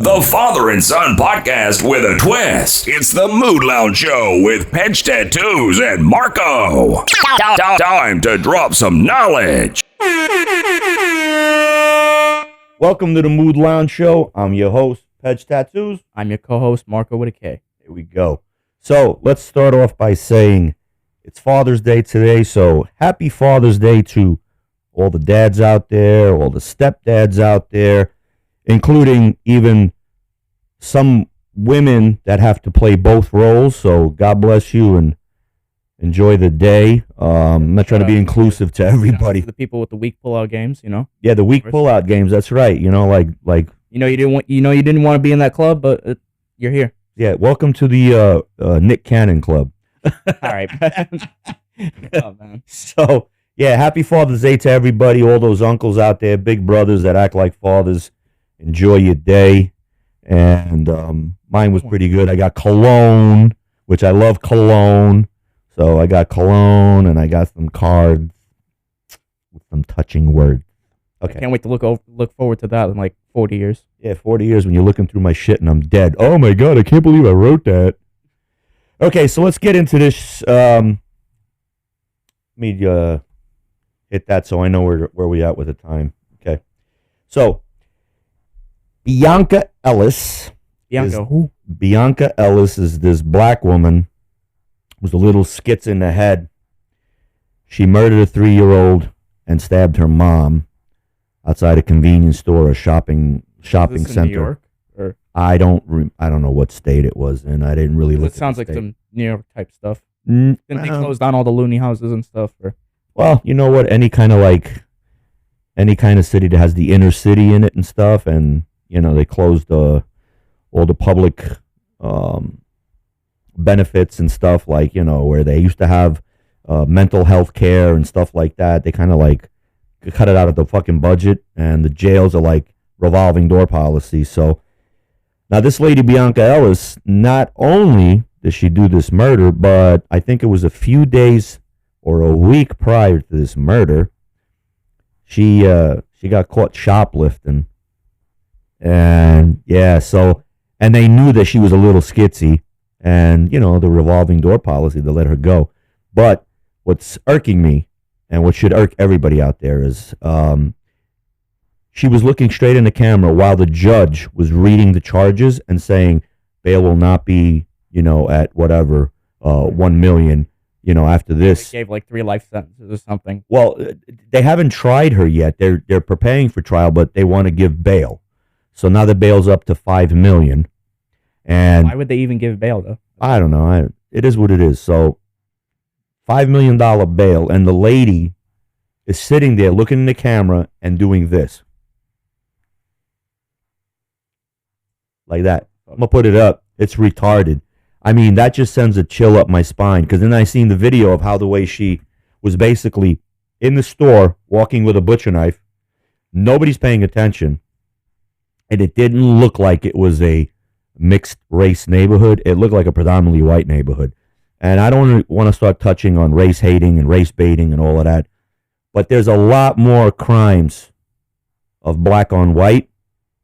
The father and son podcast with a twist. It's the Mood Lounge Show with Pedge Tattoos and Marco. Time to drop some knowledge. Welcome to the Mood Lounge Show. I'm your host, Pedge Tattoos. I'm your co-host, Marco with a K. Here we go. So let's start off by saying it's Father's Day today, so happy Father's Day to all the dads out there, all the stepdads out there, including even some women that have to play both roles. So God bless you and enjoy the day. I'm not trying to be inclusive to everybody. The people with the weak pullout games, you know. Yeah, the weak pullout games. That's right. You know, like you didn't want to be in that club, but you're here. Yeah, welcome to the Nick Cannon Club. All right. Oh, man. So, yeah, happy Father's Day to everybody, all those uncles out there, big brothers that act like fathers. Enjoy your day. And mine was pretty good. I got cologne, which I love cologne. So I got cologne and I got some cards with some touching words. Okay. I can't wait to look forward to that in like 40 years. Yeah, 40 years when you're looking through my shit and I'm dead. Oh my God, I can't believe I wrote that. Okay, so let's get into this. Let me hit that so I know where we at with the time. Okay. So, Bianca Ellis. Bianca Ellis is this black woman with a little skits in the head. She murdered a 3-year-old and stabbed her mom outside a convenience store or shopping center. In New York? Or? I don't know what state it was in. I didn't really look. It sounds like some New York type stuff. Didn't they close down all the loony houses and stuff? Or? Well, you know what? Any kind of city that has the inner city in it and stuff, and you know they closed all the public benefits and stuff, like, you know, where they used to have mental health care and stuff like that. They kind of like cut it out of the fucking budget, and the jails are like revolving door policy. So now this lady Bianca Ellis, not only did she do this murder, but I think it was a few days or a week prior to this murder, she got caught shoplifting. And yeah, so, and they knew that she was a little skitsy, and you know, the revolving door policy, they let her go. But what's irking me, and what should irk everybody out there, is she was looking straight in the camera while the judge was reading the charges and saying bail will not be, you know, at whatever, 1 million, you know, after this. They gave like 3 life sentences or something. Well, they haven't tried her yet. They're preparing for trial, but they want to give bail. So now the bail's up to 5 million. And why would they even give bail though? I don't know. It is what it is. So $5 million bail, and the lady is sitting there looking in the camera and doing this. Like that. I'm going to put it up. It's retarded. I mean, that just sends a chill up my spine, because then I seen the video of how the way she was basically in the store walking with a butcher knife. Nobody's paying attention. And it didn't look like it was a mixed race neighborhood. It looked like a predominantly white neighborhood. And I don't want to start touching on race hating and race baiting and all of that. But there's a lot more crimes of black on white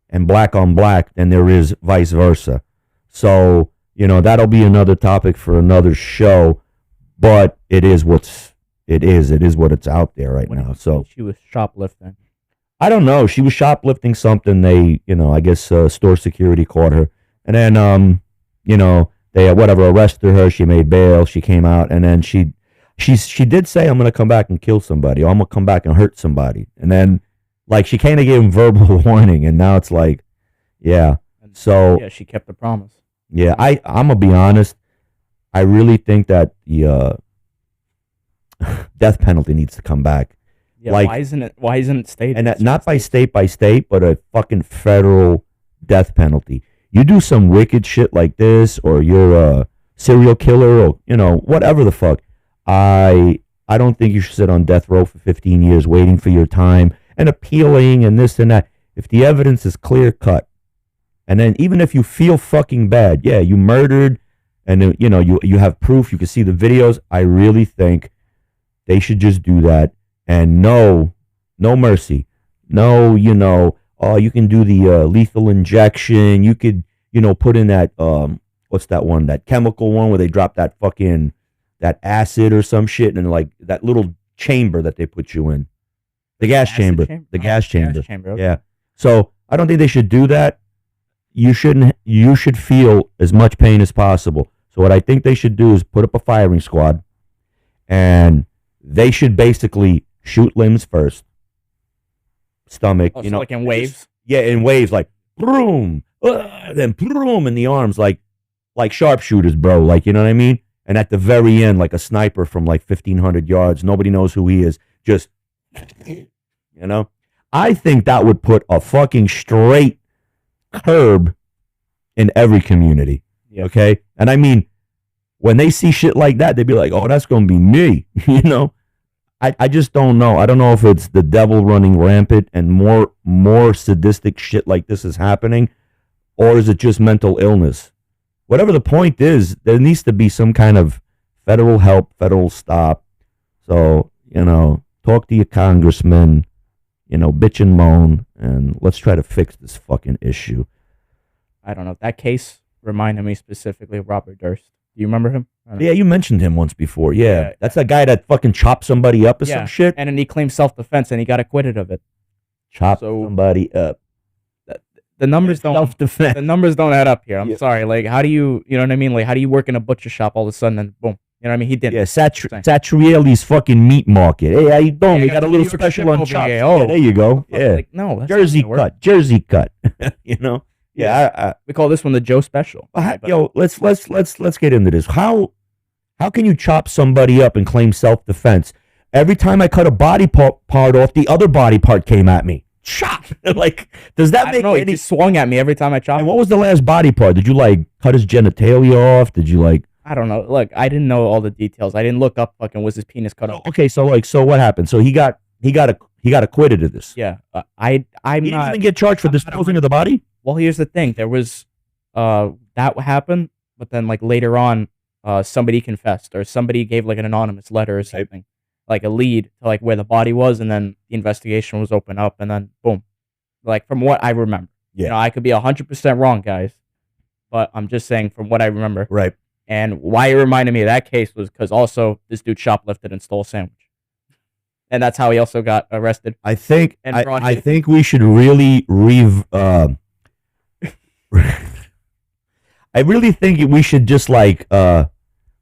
and black on black than there is vice versa. So, you know, that'll be another topic for another show. But it is what it's out there right now. So she was shoplifting. I don't know. She was shoplifting something. They, you know, I guess store security caught her. And then, you know, they arrested her. She made bail. She came out. And then she did say, I'm going to come back and kill somebody. Or I'm going to come back and hurt somebody. And then, like, she kind of gave him verbal warning. And now it's like, yeah. So. Yeah, she kept the promise. Yeah, I'm going to be honest. I really think that the death penalty needs to come back. Yeah, like, why isn't it state? And not by state, but a fucking federal death penalty. You do some wicked shit like this, or you're a serial killer, or, you know, whatever the fuck. I don't think you should sit on death row for 15 years waiting for your time and appealing and this and that. If the evidence is clear cut, and then even if you feel fucking bad, yeah, you murdered, and you know you have proof, you can see the videos. I really think they should just do that. And no mercy. No, you know, oh, you can do the lethal injection. You could, put in that what's that one? That chemical one where they drop that acid or some shit, and like that little chamber that they put you in, the gas chamber, the gas chamber. Okay. Yeah. So I don't think they should do that. You shouldn't. You should feel as much pain as possible. So what I think they should do is put up a firing squad, and they should basically shoot limbs first, stomach. Oh, so like in waves. Yeah, in waves, like boom, then boom in the arms, like sharpshooters, bro. Like, you know what I mean? And at the very end, like a sniper from like 1,500 yards, nobody knows who he is. Just, I think that would put a fucking straight curb in every community. Yeah. Okay? And I mean, when they see shit like that, they'd be like, oh, that's going to be me. I just don't know. I don't know if it's the devil running rampant and more sadistic shit like this is happening, or is it just mental illness? Whatever the point is, there needs to be some kind of federal help, federal stop. So, talk to your congressman, bitch and moan, and let's try to fix this fucking issue. I don't know. That case reminded me specifically of Robert Durst. Do you remember him? Yeah, you mentioned him once before. Yeah. That's that guy that fucking chopped somebody up or some shit. And then he claimed self-defense and he got acquitted of it. Chopped somebody up. The numbers don't Self-defense. The numbers don't add up here. I'm sorry. Like, how do you know what I mean? Like, how do you work in a butcher shop all of a sudden and boom? You know what I mean? He didn't. Yeah, Satrielli's fucking meat market. Hey, how you doing? We got a little special on chops. Yeah, there you go. Yeah. Like, no, that's Jersey cut. Yeah. We call this one the Joe Special. Yo, let's get into this. How can you chop somebody up and claim self-defense? Every time I cut a body part off, the other body part came at me. Chop! Like, does that make any? He swung at me every time I chopped. And what was the last body part? Did you like cut his genitalia off? Did you like? I don't know. Look, I didn't know all the details. I didn't look up. Fucking, was his penis cut off? Okay, so what happened? So he got acquitted of this. Yeah, he didn't even get charged for disposing of the body. Well, here's the thing. There was that happened, but then like later on, somebody confessed or somebody gave like an anonymous letter or something. Like a lead to like where the body was, and then the investigation was opened up, and then boom. Like from what I remember. Yeah. I could be 100% wrong, guys. But I'm just saying from what I remember. Right. And why it reminded me of that case was because also this dude shoplifted and stole a sandwich. And that's how he also got arrested. I think we should really I really think we should just like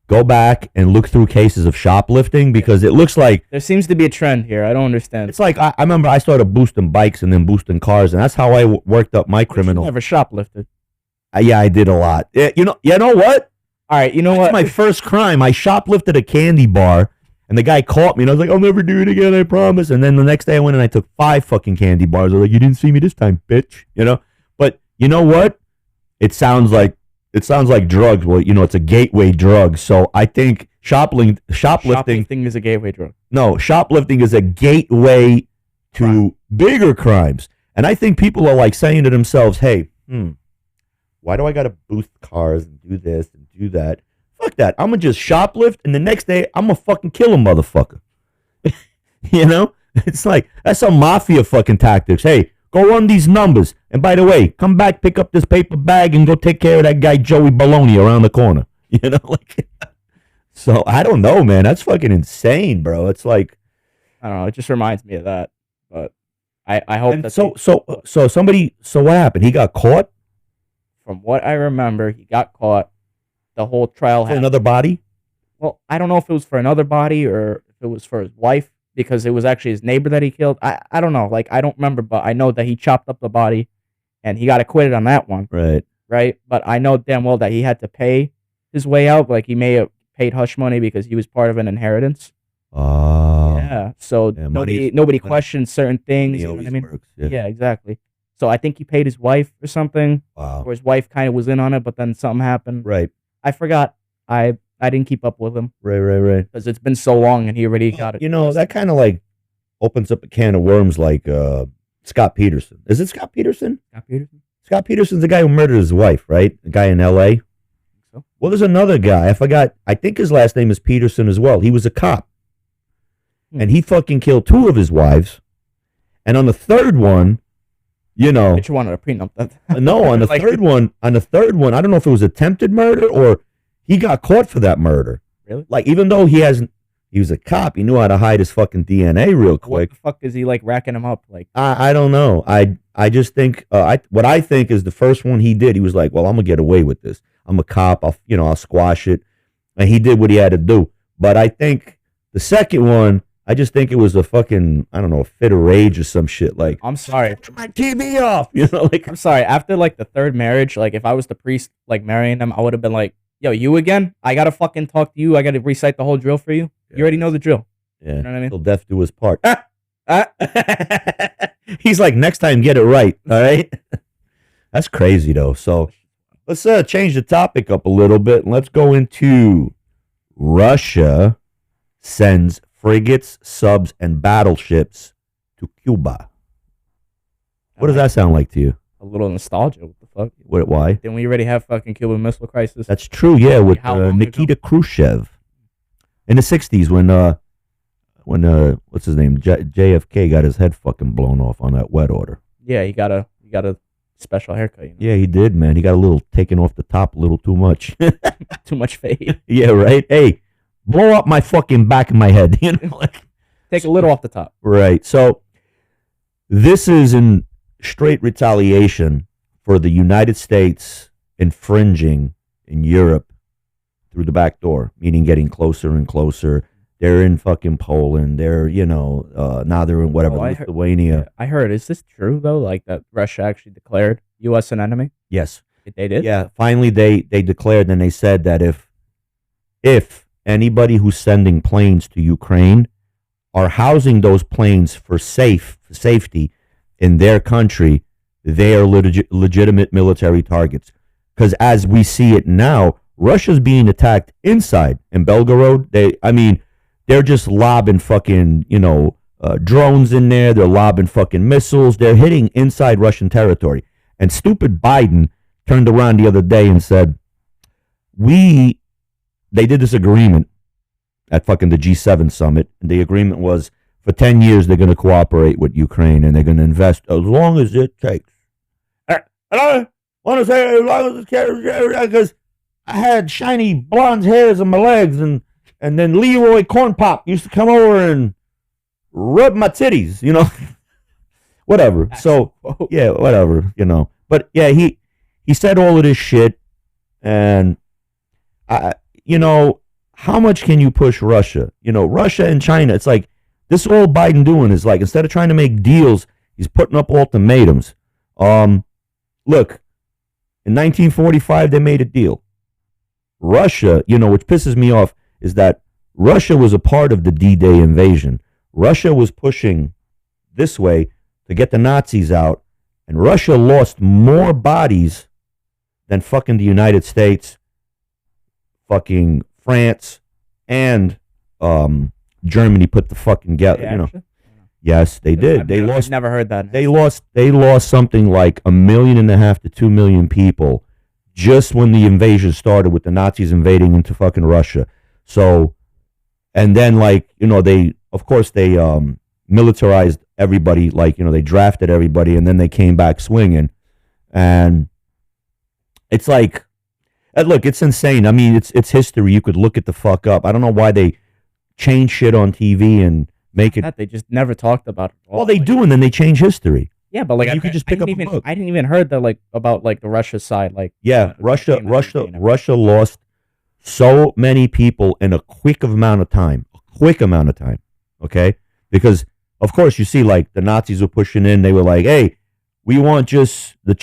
go back and look through cases of shoplifting, because it looks like there seems to be a trend here. I don't understand. It's like I remember I started boosting bikes and then boosting cars, and that's how I worked up my criminal. You never shoplifted. Yeah, I did a lot. You know what? All right, you know what? My first crime, I shoplifted a candy bar, and the guy caught me, and I was like, I'll never do it again, I promise. And then the next day I went and I took 5 fucking candy bars. I was like, you didn't see me this time, bitch. But you know what? It sounds like drugs. Well, it's a gateway drug. So I think shoplifting is a gateway drug. No, shoplifting is a gateway to bigger crimes. And I think people are like saying to themselves, hey, why do I got to boost cars and do this and do that? Fuck that. I'm going to just shoplift, and the next day I'm going to fucking kill a motherfucker. It's like, that's some mafia fucking tactics. Hey, go run these numbers. And by the way, come back, pick up this paper bag, and go take care of that guy Joey Baloney around the corner. So I don't know, man. That's fucking insane, bro. It's like, I don't know. It just reminds me of that. But I hope that. So what happened? He got caught? From what I remember, he got caught. The whole trial had another body? Well, I don't know if it was for another body or if it was for his wife, because it was actually his neighbor that he killed. I don't know. Like, I don't remember, but I know that he chopped up the body and he got acquitted on that one. Right. Right? But I know damn well that he had to pay his way out. Like, he may have paid hush money because he was part of an inheritance. Oh. Yeah. So nobody questioned certain things. You know what I mean? Works, yeah, exactly. So I think he paid his wife or something. Wow. Or his wife kind of was in on it, but then something happened. Right. I forgot. I didn't keep up with him. Right. Because it's been so long and he already got it. That kind of like opens up a can of worms, like Scott Peterson. Is it Scott Peterson? Scott Peterson? Scott Peterson's the guy who murdered his wife, right? The guy in L.A. So? Well, there's another guy. I forgot. I think his last name is Peterson as well. He was a cop. And he fucking killed 2 of his wives. And on the third one, You know, They just wanted a prenup. no, on the Like- third one, I don't know if it was attempted murder or he got caught for that murder. Really? Like, even though he was a cop, he knew how to hide his fucking DNA real What quick. the fuck is he like racking him up? Like, I don't know. I just think what I think is the first one he did. He was like, well, I'm gonna get away with this. I'm a cop. I'll squash it, and he did what he had to do. But I think the second one, I just think it was a fucking, I don't know, a fit of rage or some shit. Like, I'm sorry. turn my TV off. Like, I'm sorry. After like the third marriage, like if I was the priest like marrying them, I would have been like, yo, you again? I gotta fucking talk to you. I gotta recite the whole drill for you. You already know the drill. yeah, You know what I mean? till death do his part. He's like, next time, get it right. All right. That's crazy though. So let's change the topic up a little bit and let's go into Russia sends frigates, subs, and battleships to Cuba. What does that sound like to you? A little nostalgia. What the fuck? Why? Didn't we already have fucking Cuban Missile Crisis? That's true. Yeah, with How long Nikita Khrushchev in the '60s when what's his name, JFK got his head fucking blown off on that wet order. Yeah, you got a special haircut. You know? Yeah, he did, man. He got a little taken off the top, a little too much. Too much fade. Yeah, right. Hey, blow up my fucking back of my head. Like, Take a little off the top. right. So this is in straight retaliation for the United States infringing in Europe through the back door, meaning getting closer and closer. They're in fucking Poland. They're, now they're in whatever, Oh, I heard- Lithuania. I heard. Is this true though? Like that Russia actually declared U.S. an enemy? Yes. They did. Yeah. Finally, they declared and they said that if anybody who's sending planes to Ukraine are housing those planes for safety in their country, they are legitimate military targets. Because as we see it now, Russia's being attacked inside in Belgorod. They're just lobbing fucking, drones in there. They're lobbing fucking missiles. They're hitting inside Russian territory. And stupid Biden turned around the other day and said, they did this agreement at fucking the G7 summit. And the agreement was for 10 years, they're going to cooperate with Ukraine and they're going to invest as long as it takes. And I want to say as long as it takes, because I had shiny blonde hairs on my legs and then Leroy Corn Pop used to come over and rub my titties, whatever. So, yeah, whatever, But yeah, he said all of this shit and, how much can you push Russia? Russia and China, it's like, this all Biden doing is like, instead of trying to make deals, he's putting up ultimatums. Look, in 1945, they made a deal. Russia, which pisses me off, is that Russia was a part of the D-Day invasion. Russia was pushing this way to get the Nazis out, and Russia lost more bodies than fucking the United States, fucking France, and Germany put the fucking together. Yes, they did. I've never heard that. They lost something like 1.5 million to 2 million people just when the invasion started with the Nazis invading into fucking Russia. So, and then they militarized everybody, they drafted everybody and then they came back swinging. And it's like, look, it's insane. I mean, it's history. You could look it the fuck up. I don't know why they change shit on TV and make it. That they just never talked about it. Well, they do, and then they change history. Yeah, but you could just pick up a book. I didn't even heard that about the Russia side. Russia lost so many people in a quick amount of time. Okay, because of course you see the Nazis were pushing in. They were like, "Hey, we want just the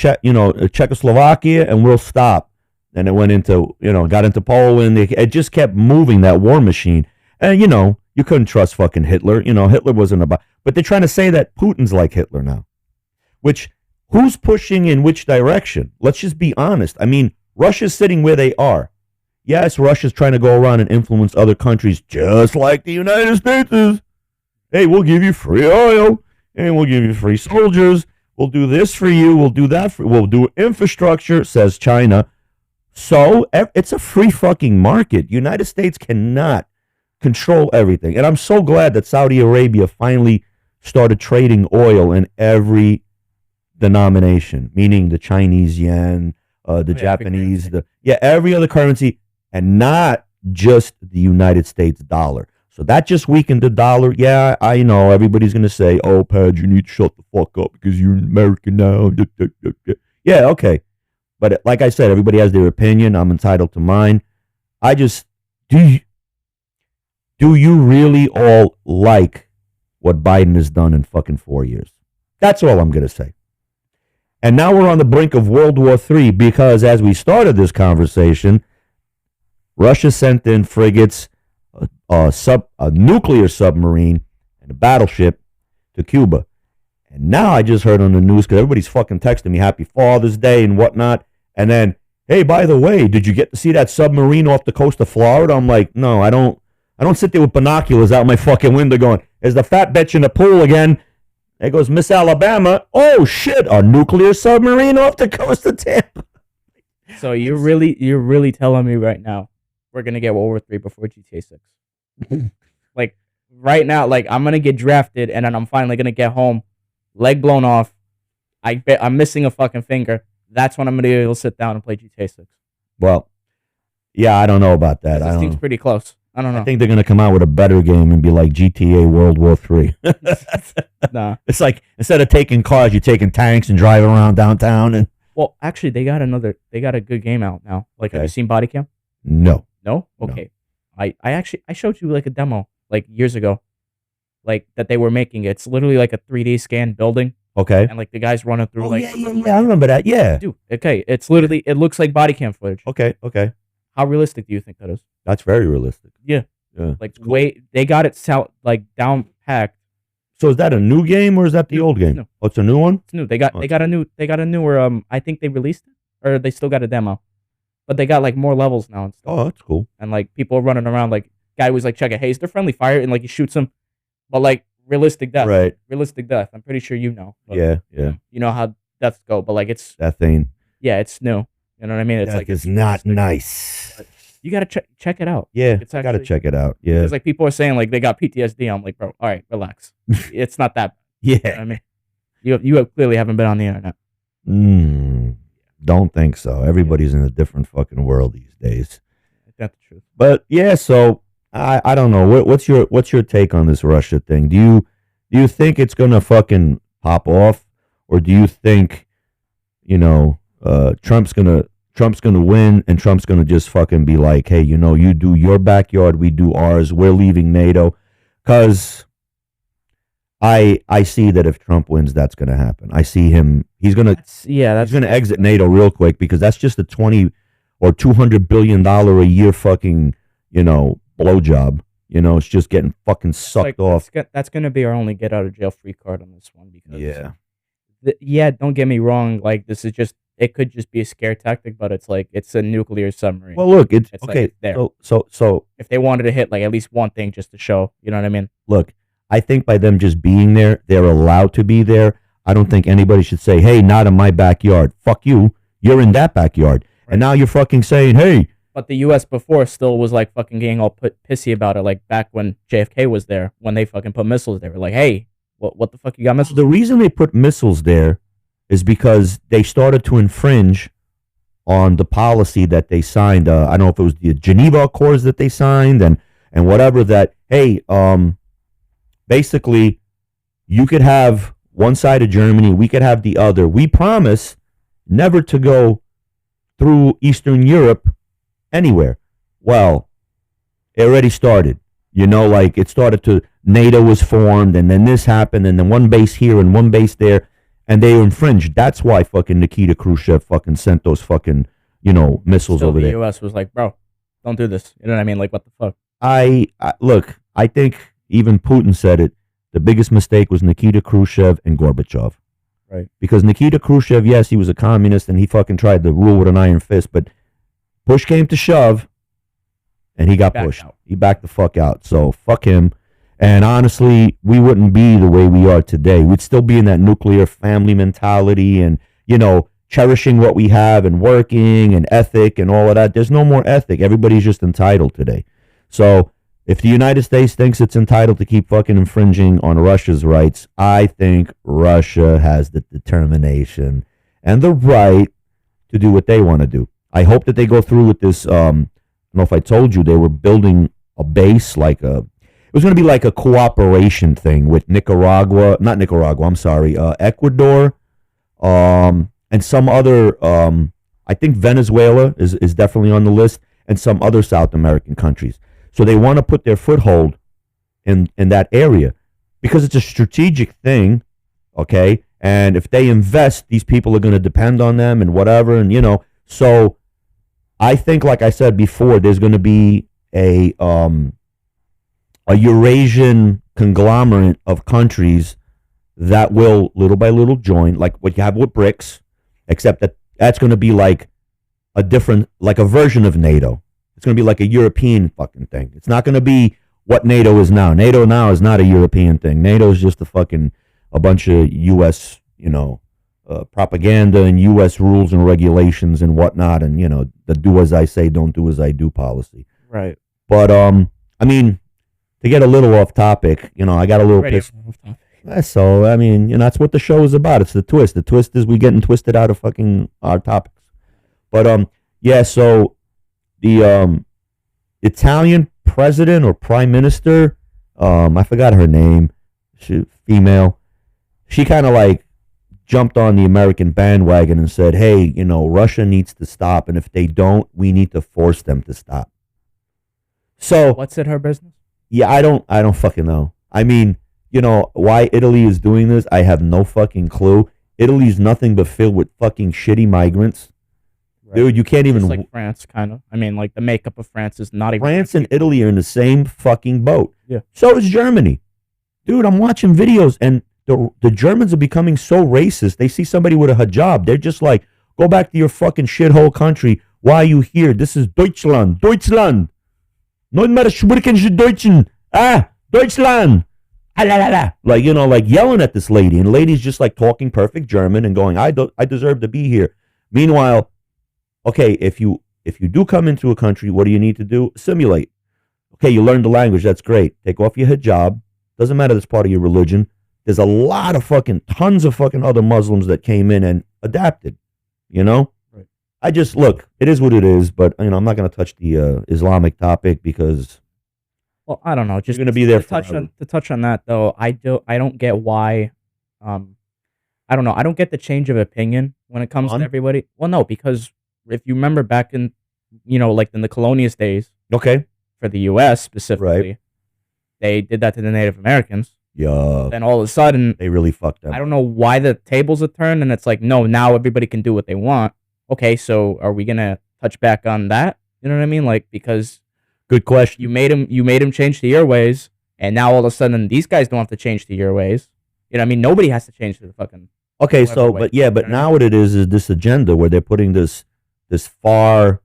Czechoslovakia, and we'll stop." Then it went into got into Poland. It just kept moving, that war machine, and you couldn't trust fucking Hitler. Hitler wasn't about. But they're trying to say that Putin's like Hitler now. Which, who's pushing in which direction? Let's just be honest. I mean, Russia's sitting where they are. Yes, Russia's trying to go around and influence other countries just like the United States is. Hey, we'll give you free oil, and we'll give you free soldiers. We'll do this for you. We'll do that for you. We'll do infrastructure, says China. So, it's a free fucking market. United States cannot control everything. And I'm so glad that Saudi Arabia finally started trading oil in every denomination, meaning the Chinese yen, the Japanese, every other currency, and not just the United States dollar. So that just weakened the dollar. Yeah, I know everybody's gonna say, "Oh, Pad, you need to shut the fuck up because you're an American now." Yeah, okay, but like I said, everybody has their opinion. I'm entitled to mine. I just do you really all like what Biden has done in fucking 4 years? That's all I'm gonna say. And now we're on the brink of World War III because as we started this conversation, Russia sent in frigates, a nuclear submarine, and a battleship to Cuba. And now I just heard on the news, because everybody's fucking texting me Happy Father's Day and whatnot. And then, hey, by the way, did you get to see that submarine off the coast of Florida? I'm like, no, I don't sit there with binoculars out my fucking window going, is the fat bitch in the pool again? There goes Miss Alabama. Oh shit, a nuclear submarine off the coast of Tampa. So you're really telling me right now we're gonna get World War III before GTA 6? Like right now, like I'm gonna get drafted and then I'm finally gonna get home, leg blown off. I'm missing a fucking finger. That's when I'm gonna be able to sit down and play GTA 6. Well, yeah, I don't know about that. This seems pretty close. I don't know. I think they're gonna come out with a better game and be like GTA World War III. Nah. It's like instead of taking cars, you're taking tanks and driving around downtown. And well, actually, they got a good game out now. Like, have you seen Body Cam? No. No? Okay. No. I showed you like a demo like years ago, like that they were making. It's literally like a 3D scan building. Okay. And like the guys running through yeah, I remember that. Yeah. Dude, okay. It looks like Body Cam footage. Okay. How realistic do you think that is? That's very realistic. Yeah. Like they got it like down packed. So is that a new game or is that the old game? No. Oh, it's a new one? It's new. They got a newer I think they released it or they still got a demo. But they got like more levels now and stuff. Oh, that's cool. And like people are running around like guy was like checking, hey, is there friendly fire? And like he shoots him. But like realistic death. Right. Realistic death. I'm pretty sure you know. But, yeah. You know how deaths go, but like it's that thing. Yeah, it's new. You know what I mean? It's that like is not nice. But you gotta check it out. Yeah, it's actually, gotta check it out. Yeah, because like people are saying like they got PTSD. I'm like, bro, all right, relax. It's not that bad. Yeah, you know what I mean, you clearly haven't been on the internet. Don't think so. Everybody's in a different fucking world these days. That's the truth. But yeah, so I don't know. What's your take on this Russia thing? Do you think it's gonna fucking pop off, or do you think, Trump's gonna win and Trump's gonna just fucking be like, hey, you do your backyard, we do ours, we're leaving NATO? Because I see that if Trump wins, that's gonna happen. I see him. He's gonna exit NATO real quick because that's just a $20 or $200 billion a year fucking blowjob. It's just getting fucking sucked off. That's gonna be our only get out of jail free card on this one because don't get me wrong. Like this is just. It could just be a scare tactic, but it's like it's a nuclear submarine. Well, look, it's okay. Like it's there. So if they wanted to hit like at least one thing just to show, you know what I mean? Look, I think by them just being there, they're allowed to be there. I don't think anybody should say, "Hey, not in my backyard." Fuck you. You're in that backyard, right. And now you're fucking saying, "Hey." But the U.S. before still was like fucking getting all pissy about it. Like back when JFK was there, when they fucking put missiles, they were like, "Hey, what the fuck you got missiles?" The reason they put missiles there is because they started to infringe on the policy that they signed. I don't know if it was the Geneva Accords that they signed and whatever that, hey, basically you could have one side of Germany, we could have the other. We promise never to go through Eastern Europe anywhere. Well, it already started. Like it started to, NATO was formed and then this happened and then one base here and one base there. And they infringed. That's why fucking Nikita Khrushchev fucking sent those fucking, missiles over there. The U.S. was like, bro, don't do this. You know what I mean? Like, what the fuck? Look, I think even Putin said it. The biggest mistake was Nikita Khrushchev and Gorbachev. Right. Because Nikita Khrushchev, yes, he was a communist and he fucking tried to rule with an iron fist, but push came to shove and he got pushed. He backed the fuck out. So fuck him. And honestly, we wouldn't be the way we are today. We'd still be in that nuclear family mentality and, cherishing what we have and working and ethic and all of that. There's no more ethic. Everybody's just entitled today. So If the United States thinks it's entitled to keep fucking infringing on Russia's rights, I think Russia has the determination and the right to do what they want to do. I hope that they go through with this. I don't know if I told you they were building a base, it was going to be like a cooperation thing with Ecuador, and some other, I think Venezuela is definitely on the list, and some other South American countries. So they want to put their foothold in that area because it's a strategic thing, okay? And if they invest, these people are going to depend on them and whatever, and so I think, like I said before, there's going to be a Eurasian conglomerate of countries that will little by little join, like what you have with BRICS, except that that's going to be like a version of NATO. It's going to be like a European fucking thing. It's not going to be what NATO is now. NATO now is not a European thing. NATO is just a bunch of U.S., propaganda and U.S. rules and regulations and whatnot, and the do as I say, don't do as I do policy. Right. But I mean, to get a little off topic, I got a little pissed. So I mean, that's what the show is about. It's the twist. The twist is we getting twisted out of fucking our topics. But yeah. So the Italian president or prime minister, I forgot her name. She female. She kind of like jumped on the American bandwagon and said, hey, Russia needs to stop, and if they don't, we need to force them to stop. So what's in her business? Yeah, I don't fucking know. I mean, why Italy is doing this, I have no fucking clue. Italy's nothing but filled with fucking shitty migrants. Right. Dude, you can't even... It's like France, kind of. I mean, like, the makeup of France is not even... France and Italy are in the same fucking boat. Yeah. So is Germany. Dude, I'm watching videos, and the Germans are becoming so racist. They see somebody with a hijab. They're just like, go back to your fucking shithole country. Why are you here? This is Deutschland. Deutschland. Not mehr sprechen Sie Deutschen. Deutschland. Like, like yelling at this lady. And the lady's just like talking perfect German and going, I deserve to be here. Meanwhile, okay, if you do come into a country, what do you need to do? Assimilate. Okay, you learn the language. That's great. Take off your hijab. Doesn't matter that's part of your religion. There's a lot of tons of fucking other Muslims that came in and adapted, Right. I just, look, it is what it is, but, I'm not going to touch the Islamic topic because... Well, I don't know. Just going to be there to touch on that, though, I don't get why... I don't know. I don't get the change of opinion when it comes to everybody. Well, no, because if you remember back in, like in the colonialist days... Okay. For the U.S. specifically, right. They did that to the Native Americans. Yeah. Then all of a sudden... They really fucked them. I don't know why the tables have turned, and it's like, no, now everybody can do what they want. Okay, so are we going to touch back on that? You know what I mean? Like, because... Good question. You made him change to your ways, and now all of a sudden these guys don't have to change to your ways. You know what I mean? Nobody has to change to the fucking... Okay, so, but now what it is this agenda where they're putting this far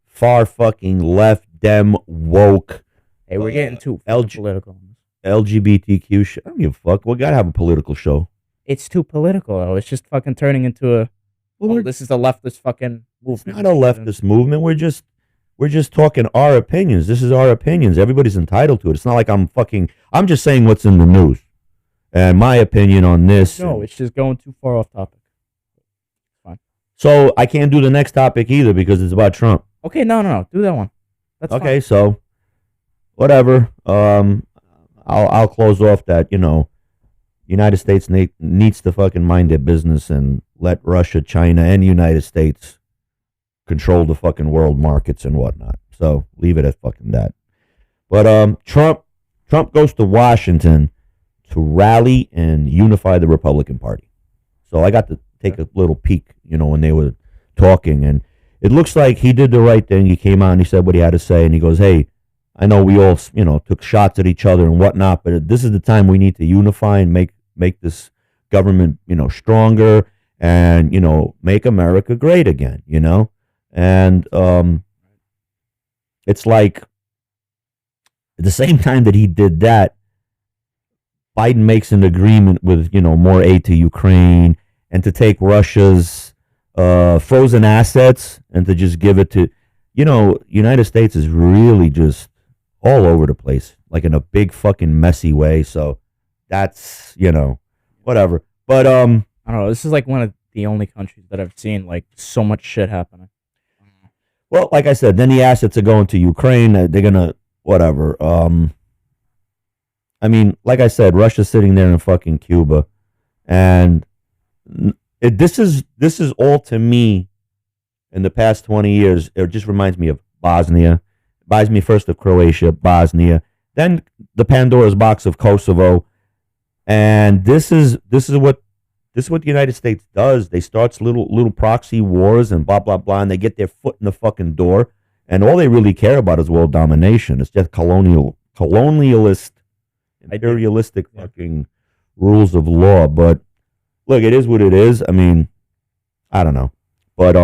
fucking left, dem, woke... Hey, we're getting too political. LGBTQ shit. I don't give a fuck. We gotta have a political show. It's too political, though. It's just fucking turning into a... this is a leftist fucking movement. It's not a leftist movement. We're just talking our opinions. This is our opinions. Everybody's entitled to it. It's not like I'm just saying what's in the news. And my opinion on this. No, it's just going too far off topic. Fine. So I can't do the next topic either because it's about Trump. Okay, no. Do that one. That's okay, fine. So whatever. I'll close off that, United States needs to fucking mind their business and let Russia, China, and the United States control the fucking world markets and whatnot. So leave it at fucking that. But Trump goes to Washington to rally and unify the Republican Party. So I got to take a little peek, when they were talking, and it looks like he did the right thing. He came out and he said what he had to say, and he goes, hey, I know we all, took shots at each other and whatnot, but this is the time we need to unify and make this government, stronger and, make America great again, And it's like at the same time that he did that, Biden makes an agreement with, more aid to Ukraine and to take Russia's frozen assets and to just give it to, United States is really just all over the place, like in a big fucking messy way. So that's, whatever. But I don't know. This is like one of the only countries that I've seen like so much shit happening. well, like I said, then the assets are going to Ukraine. They're gonna whatever. I mean, like I said, Russia's sitting there in fucking Cuba, and this is all to me. In the past 20 years, it just reminds me of Bosnia. Reminds me first of Croatia, Bosnia, then the Pandora's box of Kosovo, and this is what the United States does. They start little proxy wars and blah blah blah, and they get their foot in the fucking door, and all they really care about is world domination. It's just colonialist, imperialistic fucking rules of law. But look, it is what it is. I mean, I don't know, but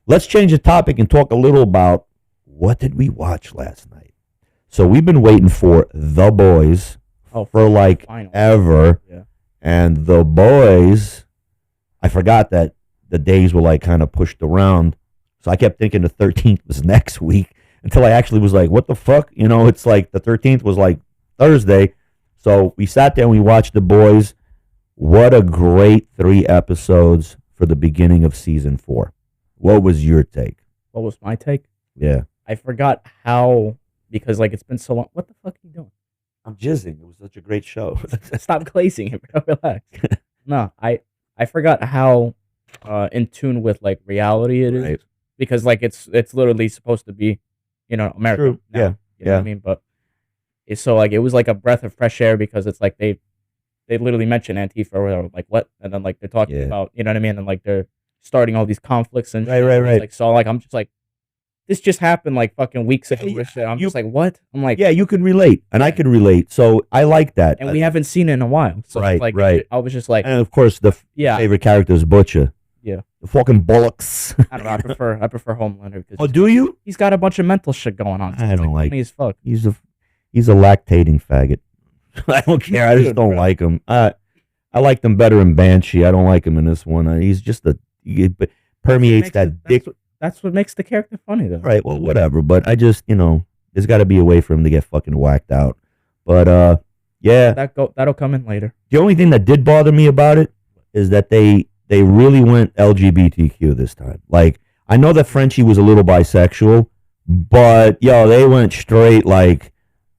let's change the topic and talk a little about what did we watch last night. So we've been waiting for The Boys for like ever. Yeah. And The Boys, I forgot that the days were like kind of pushed around. So I kept thinking the 13th was next week until I actually was like, what the fuck? It's like the 13th was like Thursday. So we sat there and we watched The Boys. What a great 3 episodes for the beginning of season 4. What was your take? What was my take? Yeah. I forgot how, because like it's been so long. What the fuck are you doing? I'm jizzing. It was such a great show. Stop glazing it, bro. Relax. No, I forgot how in tune with like reality it is. Right. Because like it's literally supposed to be, America. True. Now, Yeah. You know what I mean? But it's so like it was like a breath of fresh air because it's like they literally mention Antifa or whatever, like what? And then like they're talking about, you know what I mean? And like they're starting all these conflicts and shit. Right. Like so like I'm just like this just happened like fucking weeks ago. I'm just like, what? I'm like, yeah, you can relate, and I can relate. So I like that, and we haven't seen it in a while. So right, like, right. I was just like, and of course the favorite character is Butcher. Yeah, the fucking bullocks. I don't know. I prefer Homelander because do you? He's got a bunch of mental shit going on. I don't like. Funny as fuck. He's a lactating faggot. I don't care. I just don't like him. I liked him better in Banshee. I don't like him in this one. He's just he permeates that dick. That's what makes the character funny, though. Right. Well, whatever. But I just, there's got to be a way for him to get fucking whacked out. But yeah, that'll come in later. The only thing that did bother me about it is that they really went LGBTQ this time. Like, I know that Frenchie was a little bisexual, but they went straight. Like,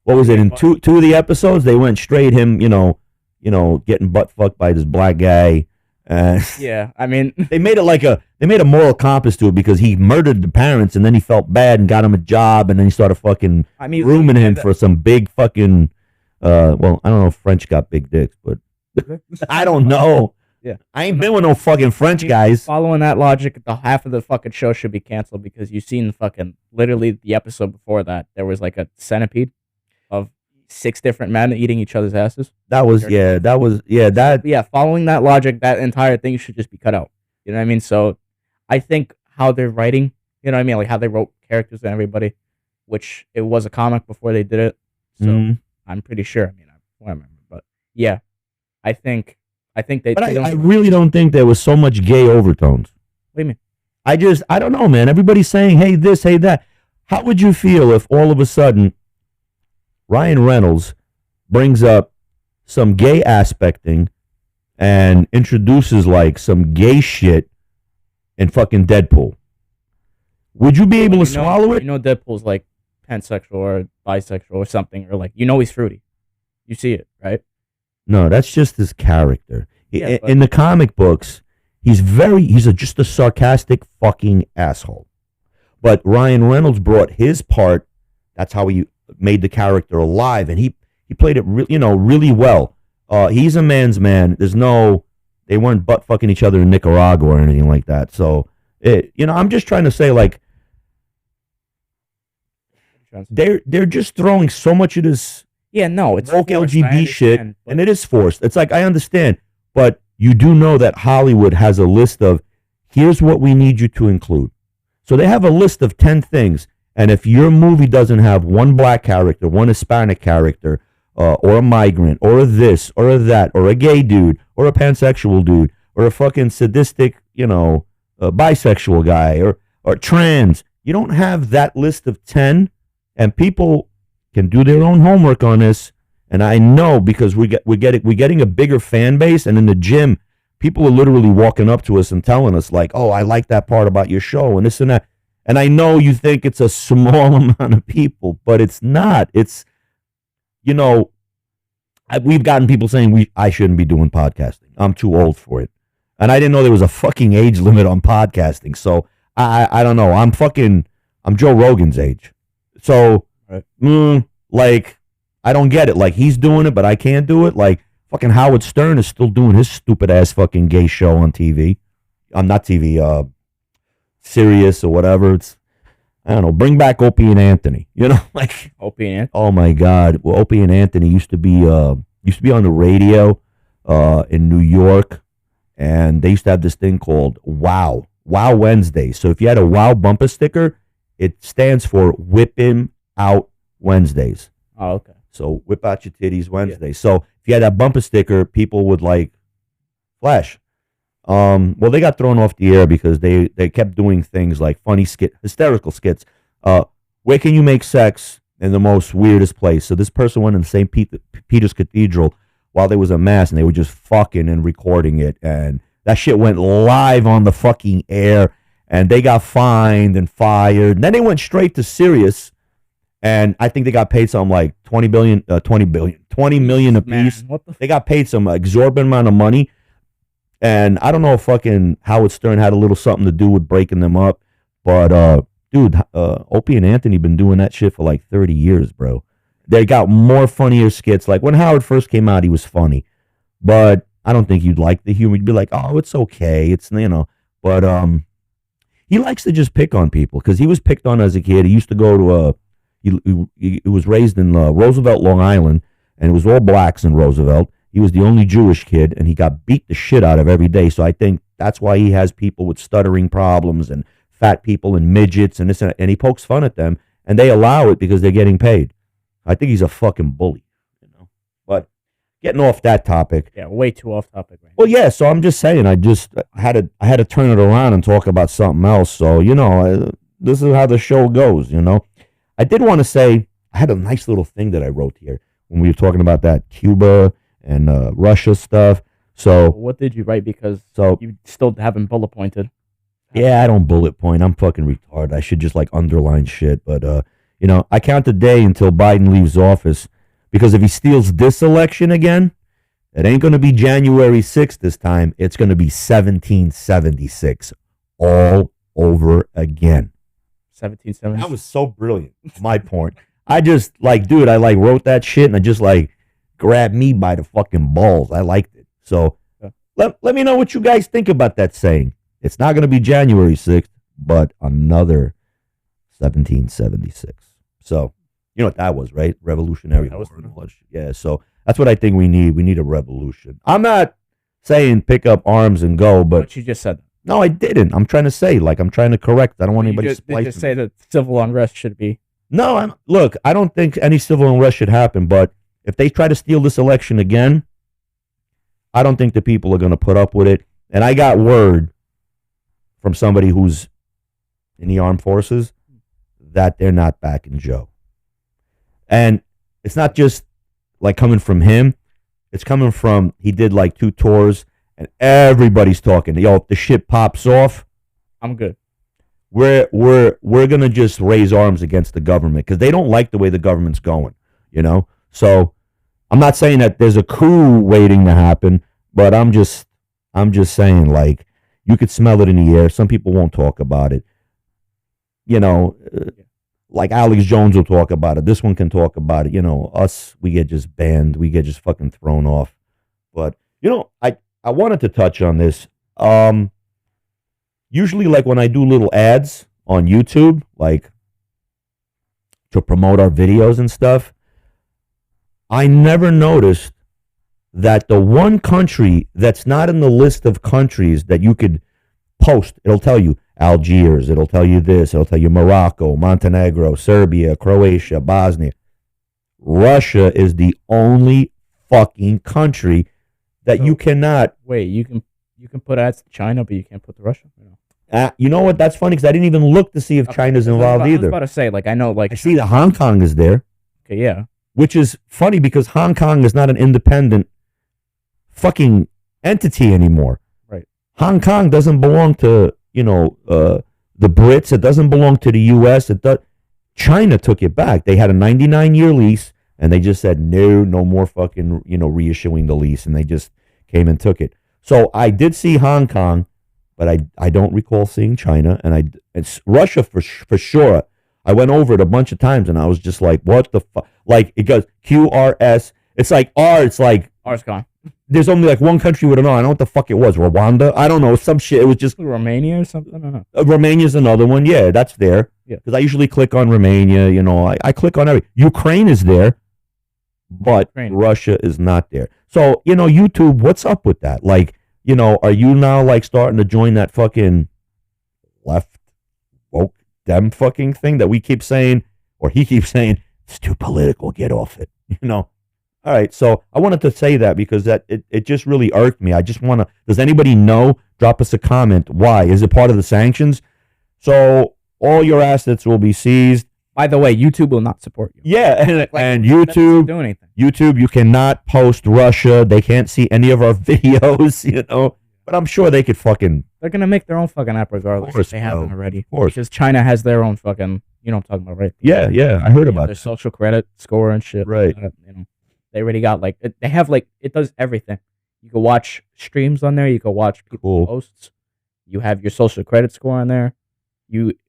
what was it in two of the episodes? They went straight him, getting butt fucked by this black guy. Yeah, I mean, they made a moral compass to it because he murdered the parents and then he felt bad and got him a job and then he started fucking grooming him for some big fucking. Well, I don't know if French got big dicks, but I don't know. Yeah, I ain't been with no fucking French guys. Following that logic, the half of the fucking show should be canceled because you've seen fucking literally the episode before that there was like a centipede of 6 different men eating each other's asses. Following that logic, that entire thing should just be cut out. You know what I mean? So I think how they're writing, you know what I mean? Like how they wrote characters and everybody, which it was a comic before they did it. So I'm pretty sure. I mean, I remember, but yeah, I think they. But I really don't think there was so much gay overtones. What do you mean? I don't know, man. Everybody's saying, hey, this, hey, that. How would you feel if all of a sudden Ryan Reynolds brings up some gay aspecting and introduces like some gay shit in fucking Deadpool? Would you be able to swallow it? Deadpool's like pansexual or bisexual or something, or like he's fruity. You see it, right? No, that's just his character. Yeah, in the comic books, he's just a sarcastic fucking asshole. But Ryan Reynolds brought his part. That's how he made the character alive, and he played it really well. He's a man's man. They weren't butt fucking each other in Nicaragua or anything like that. So I'm just trying to say, like, they're just throwing so much of this it's woke forced, LGBT shit, but and it is forced. It's like, I understand, but you do know that Hollywood has a list of, here's what we need you to include. So they have a list of 10 things, and if your movie doesn't have one black character, one Hispanic character, or a migrant, or a this, or a that, or a gay dude, or a pansexual dude, or a fucking sadistic, a bisexual guy, or trans, you don't have that list of 10, and people can do their own homework on this. And I know because we're getting a bigger fan base, and in the gym, people are literally walking up to us and telling us like, "Oh, I like that part about your show," and this and that. And I know you think it's a small amount of people, but it's not. It's, you know, we've gotten people saying I shouldn't be doing podcasting. I'm too old for it. And I didn't know there was a fucking age limit on podcasting. So I don't know. I'm Joe Rogan's age. So, like, I don't get it. Like, he's doing it, but I can't do it. Like, fucking Howard Stern is still doing his stupid ass fucking gay show on TV. Not TV, Sirius or whatever. It's, I don't know. Bring back Opie and Anthony. You know, like Opie and Anthony. Oh my God. Well, Opie and Anthony used to be on the radio in New York, and they used to have this thing called Wow Wednesday. So if you had a Wow bumper sticker, it stands for Whipping Out Wednesdays. Oh, okay. So whip out your titties Wednesday. Yeah. So if you had that bumper sticker, people would like flash. Well, they got thrown off the air because they kept doing things like hysterical skits. Where can you make sex in the most weirdest place? So this person went in St. Peter's Cathedral while there was a mass, and they were just fucking and recording it, and that shit went live on the fucking air, and they got fined and fired. And then they went straight to Sirius, and I think they got paid something like $20 million apiece. They got paid some exorbitant amount of money. And I don't know if fucking Howard Stern had a little something to do with breaking them up. But, dude, Opie and Anthony been doing that shit for like 30 years, bro. They got more funnier skits. Like when Howard first came out, he was funny. But I don't think you'd like the humor. You'd be like, oh, it's okay. It's, you know. But he likes to just pick on people because he was picked on as a kid. He used to go to he was raised in Roosevelt, Long Island, and it was all blacks in Roosevelt. He was the only Jewish kid, and he got beat the shit out of every day. So I think that's why he has people with stuttering problems and fat people and midgets and this and that, and he pokes fun at them, and they allow it because they're getting paid. I think he's a fucking bully, you know. But getting off that topic. Yeah, way too off topic right now. Well, yeah, so I'm just saying, I had to turn it around and talk about something else. So, you know, this is how the show goes, you know. I did want to say, I had a nice little thing that I wrote here when we were talking about that Cuba and Russia stuff. So what did you write? Because you still haven't bullet pointed. Yeah, I don't bullet point. I'm fucking retarded. I should just like underline shit. But you know, I count the day until Biden leaves office, because if he steals this election again, it ain't gonna be January 6th this time. It's gonna be 1776 all over again. 1776. That was so brilliant. My point. I just like, dude, I like wrote that shit, and I just like grabbed me by the fucking balls. I liked it. So let me know what you guys think about that saying. It's not going to be January 6th, but another 1776. So you know what that was, right? Revolutionary War. Yeah, so that's what I think we need. We need a revolution. I'm not saying pick up arms and go, but you just said that. No, I didn't. I'm trying to say, like, I'm trying to correct. I don't want anybody splicing. You just say that civil unrest should be. No, look, I don't think any civil unrest should happen, but if they try to steal this election again, I don't think the people are going to put up with it. And I got word from somebody who's in the armed forces that they're not backing Joe. And it's not just like coming from him. It's coming from, he did like 2 tours and everybody's talking. Yo, if the shit pops off, I'm good. We're going to just raise arms against the government because they don't like the way the government's going, you know? So I'm not saying that there's a coup waiting to happen, but I'm just saying, like, you could smell it in the air. Some people won't talk about it. You know, like Alex Jones will talk about it. This one can talk about it. You know, us, we get just banned. We get just fucking thrown off. But, you know, I wanted to touch on this. Usually, like, when I do little ads on YouTube, like, to promote our videos and stuff, I never noticed that the one country that's not in the list of countries that you could post, it'll tell you Algiers, it'll tell you this, it'll tell you Morocco, Montenegro, Serbia, Croatia, Bosnia. Russia is the only fucking country that you cannot. Wait, you can put ads to China, but you can't put to Russia? You know what? That's funny because I didn't even look to see if China's involved either. I was about to say, like, I know, like, I see that Hong Kong is there. Okay, yeah. Which is funny because Hong Kong is not an independent fucking entity anymore. Right. Hong Kong doesn't belong to, the Brits. It doesn't belong to the U.S. China took it back. They had a 99-year lease, and they just said, no more fucking, reissuing the lease. And they just came and took it. So I did see Hong Kong, but I don't recall seeing China. And it's Russia for sure. I went over it a bunch of times, and I was just like, what the fuck? Like, it goes QRS. It's like R. It's like R's gone. There's only like one country with an R. I don't know what the fuck it was. Rwanda? I don't know. Some shit. It was just Romania or something? I don't know. Romania's another one. Yeah, that's there. Yeah. Because I usually click on Romania. I click on every. Ukraine is there, but Russia is not there. So, YouTube, what's up with that? Like, are you now like starting to join that fucking left woke dem fucking thing that we keep saying, or he keeps saying, it's too political, get off it, All right, so I wanted to say that because it just really irked me. I just want to, does anybody know? Drop us a comment. Why? Is it part of the sanctions? So all your assets will be seized. By the way, YouTube will not support you. Yeah, and YouTube, do anything. YouTube, you cannot post Russia. They can't see any of our videos, But I'm sure they could fucking. They're gonna make their own fucking app regardless if they haven't already. Of course, because China has their own fucking. You know what I'm talking about, right? Yeah, I heard about their social credit score and shit. Right. They already got they have it does everything. You can watch streams on there. You can watch people posts. You have your social credit score on there.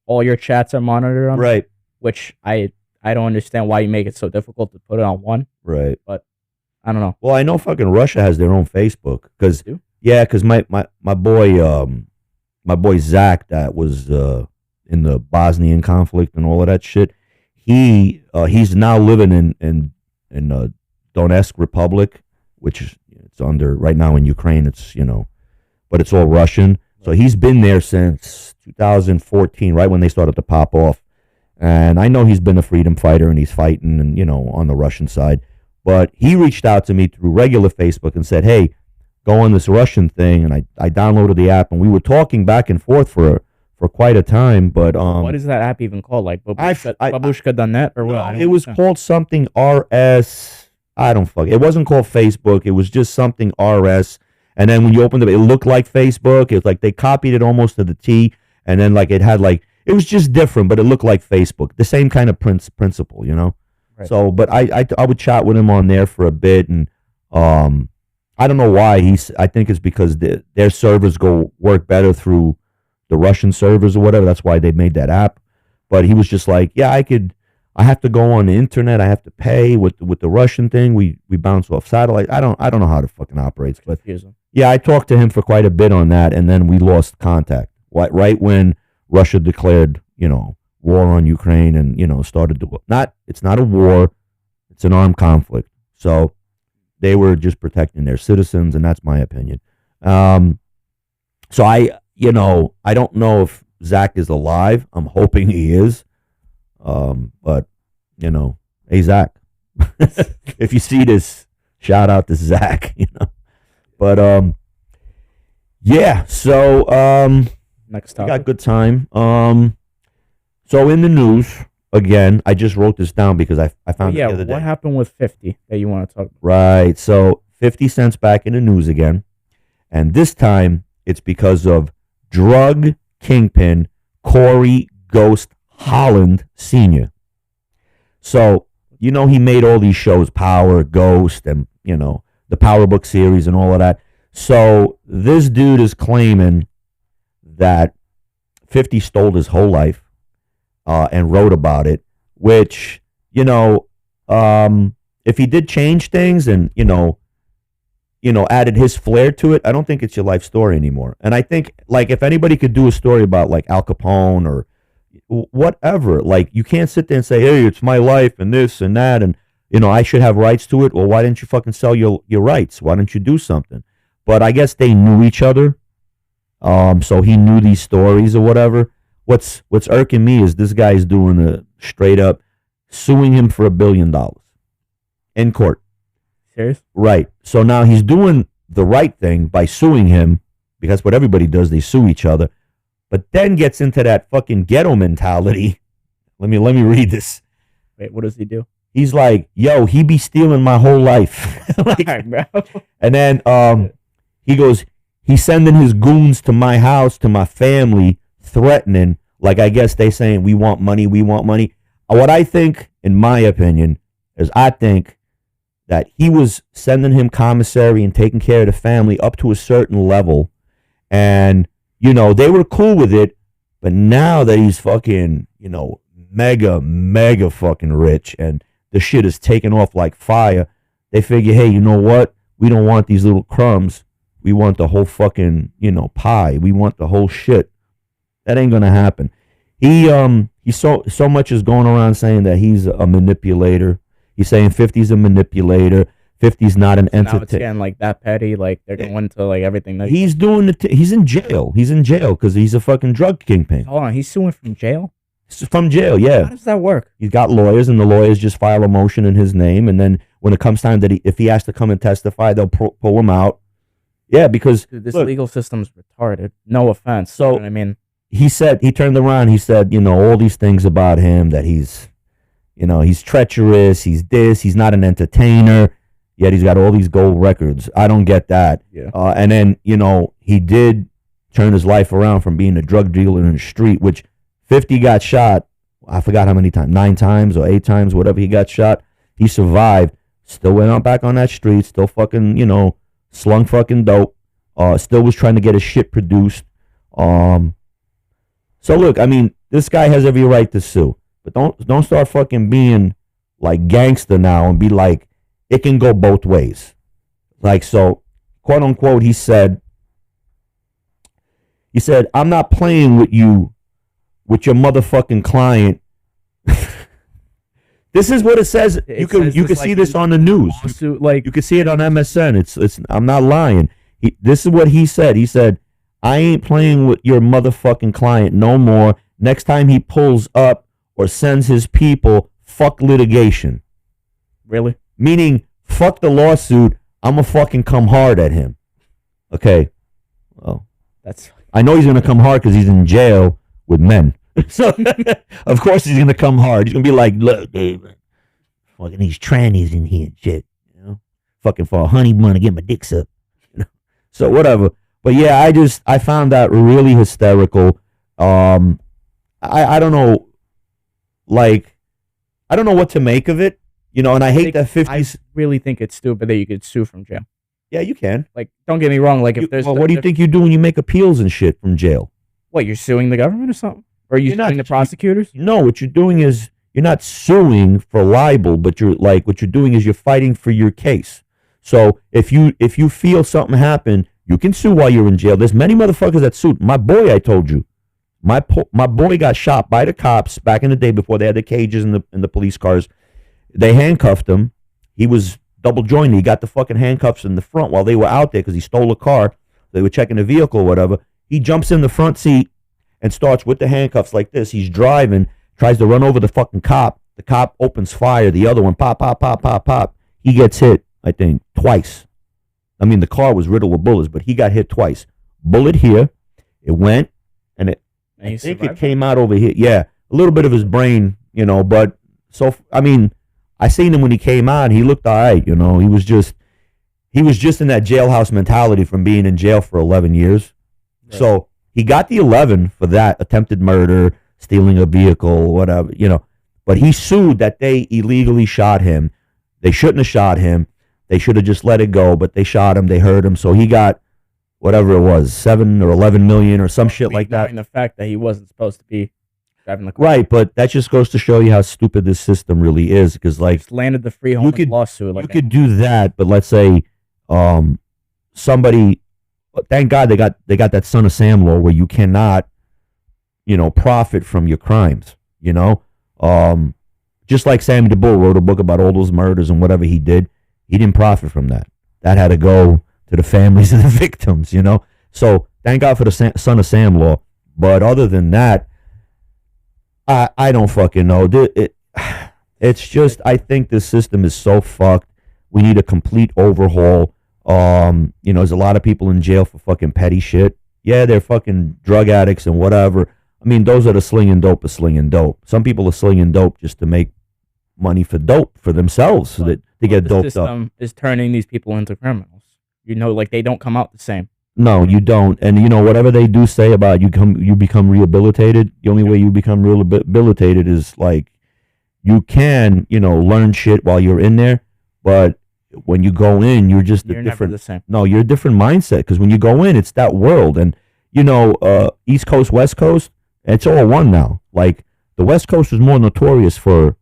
All your chats are monitored on right. There, which I don't understand why you make it so difficult to put it on one. Right. But I don't know. Well, I know fucking Russia has their own Facebook because my boy Zach that was in the Bosnian conflict and all of that shit. He's now living in Donetsk Republic, which is it's under right now in Ukraine. It's but it's all Russian. So he's been there since 2014, right when they started to pop off. And I know he's been a freedom fighter and he's fighting and on the Russian side. But he reached out to me through regular Facebook and said, "Hey, go on this Russian thing." And I downloaded the app and we were talking back and forth for quite a time. But what is that app even called? Like Babushka.net or what? It was called something RS. I don't fuck. It wasn't called Facebook. It was just something RS. And then when you opened it, it looked like Facebook. It was like they copied it almost to the T. And then like it had like it was just different, but it looked like Facebook. The same kind of principle, Right. So, but I would chat with him on there for a bit, and I don't know why. I think it's because their servers work better through the Russian servers or whatever. That's why they made that app. But he was just like, yeah, I have to go on the internet. I have to pay with the Russian thing. We bounce off satellite. I don't know how it fucking operates, but yeah, I talked to him for quite a bit on that, and then we lost contact. Right when Russia declared, war on Ukraine and started to it's not a war, it's an armed conflict. So they were just protecting their citizens, and that's my opinion. So I don't know if Zach is alive. I'm hoping he is. But hey Zach, if you see this, shout out to Zach, But yeah, so next topic. We got good time. So in the news, again, I just wrote this down because I found it the other day. What happened with 50 that you want to talk about? Right, so 50 Cent's back in the news again, and this time it's because of drug kingpin Corey Ghost Holland Sr. So, he made all these shows, Power, Ghost, and, the Power Book series and all of that. So this dude is claiming that 50 stole his whole life and wrote about it, which, if he did change things and, added his flair to it, I don't think it's your life story anymore. And I think, like, if anybody could do a story about, like, Al Capone or whatever, like, you can't sit there and say, hey, it's my life and this and that, and, I should have rights to it. Well, why didn't you fucking sell your rights? Why don't you do something? But I guess they knew each other. So he knew these stories or whatever. What's irking me is this guy's doing a straight up suing him for $1 billion in court. Serious? Right. So now he's doing the right thing by suing him, because what everybody does, they sue each other, but then gets into that fucking ghetto mentality. Let me read this. Wait, what does he do? he's like, yo, he be stealing my whole life. Like, All right, bro. and then he goes, he's sending his goons to my house, to my family, threatening, like, I guess they saying, we want money, we want money. What I think, in my opinion, is I think that he was sending him commissary and taking care of the family up to a certain level. And, you know, they were cool with it. But now that he's fucking, you know, mega fucking rich and the shit is taking off like fire, they figure, hey, you know what? We don't want these little crumbs. We want the whole fucking, you know, pie. We want the whole shit. That ain't gonna happen. He so much is going around saying that he's a manipulator. He's saying 50's a manipulator. 50's not an entity. Now it's getting like that petty. Like they're going to like everything. That he's doing it. He's in jail. He's in jail because he's a fucking drug kingpin. Hold on, he's suing from jail. From jail, yeah. How does that work? He's got lawyers, and the lawyers just file a motion in his name, and then when it comes time that if he has to come and testify, they'll pull him out. Yeah, because dude, this legal system's retarded. No offense. So you know what I mean, he turned around. He said, you know, all these things about him, that he's, you know, he's treacherous. He's this. He's not an entertainer. Yet he's got all these gold records. I don't get that. Yeah. And then, you know, he did turn his life around from being a drug dealer in the street, which 50 got shot. I forgot how many times, 9 times or 8 times, whatever he got shot. He survived. Still went on back on that street. Still fucking, you know, slung fucking dope. Still was trying to get his shit produced. So look, I mean, this guy has every right to sue, but don't start fucking being like gangster now and be like, it can go both ways. Like, so, quote unquote, he said, I'm not playing with you, with your motherfucking client. This is what it says. You can see this on the news. Like, you can see it on MSN. It's I'm not lying. This is what he said. He said, I ain't playing with your motherfucking client no more. Next time he pulls up or sends his people, fuck litigation. Really? Meaning, fuck the lawsuit. I'm gonna fucking come hard at him. Okay. Well, I know he's gonna come hard because he's in jail with men. So, of course, he's gonna come hard. He's gonna be like, look, David, fucking these trannies in here and shit. You know, fucking for a honey bun to get my dick sucked. You know? So whatever. But yeah, I found that really hysterical. I don't know, like, I don't know what to make of it. You know, and I hate that 50s. I really think it's stupid that you could sue from jail. Yeah, you can. Like, don't get me wrong. Like, if there's... Well, what do you think you do when you make appeals and shit from jail? What, you're suing the government or something? Or are you suing the prosecutors? No, what you're doing is, you're not suing for libel, but what you're doing is you're fighting for your case. So, if you feel something happened, you can sue while you're in jail. There's many motherfuckers that sued. My boy, I told you. My boy got shot by the cops back in the day before they had the cages in the police cars. They handcuffed him. He was double jointed. He got the fucking handcuffs in the front while they were out there because he stole a car. They were checking the vehicle or whatever. He jumps in the front seat and starts with the handcuffs like this. He's driving, tries to run over the fucking cop. The cop opens fire. The other one, pop, pop, pop, pop, pop. He gets hit, I think, twice. I mean, the car was riddled with bullets, but he got hit twice. Bullet here. It went, and I think it came out over here. Yeah, a little bit of his brain, you know, but so, I mean, I seen him when he came out. He looked all right, you know. He was just in that jailhouse mentality from being in jail for 11 years. Right. So he got the 11 for that attempted murder, stealing a vehicle, whatever, you know. But he sued that they illegally shot him. They shouldn't have shot him. They should have just let it go, but they shot him. They hurt him. So he got whatever it was, 7 or 11 million or some shit like that. And the fact that he wasn't supposed to be driving the car. Right, but that just goes to show you how stupid this system really is. Because like, just landed the free home lawsuit. Like you could do that, but let's say somebody. Thank God they got that Son of Sam law where you cannot, you know, profit from your crimes. You know, just like Sammy the Bull wrote a book about all those murders and whatever he did, he didn't profit from that. That had to go to the families of the victims. You know, so thank God for the Son of Sam law. But other than that, I don't fucking know. It's just, I think this system is so fucked. We need a complete overhaul. You know, there's a lot of people in jail for fucking petty shit. Yeah, they're fucking drug addicts and whatever. I mean, those that are slinging dope are slinging dope. Some people are slinging dope just to make money for dope for themselves, so that they get doped up. The system is turning these people into criminals. Like they don't come out the same. No, you don't. And whatever they do say about you become rehabilitated. The only way you become rehabilitated is like you can, learn shit while you're in there, but when you go in, you're just You're never the same. No, you're a different mindset, because when you go in, it's that world. And East Coast, West Coast, it's all one now. Like the West Coast is more notorious for,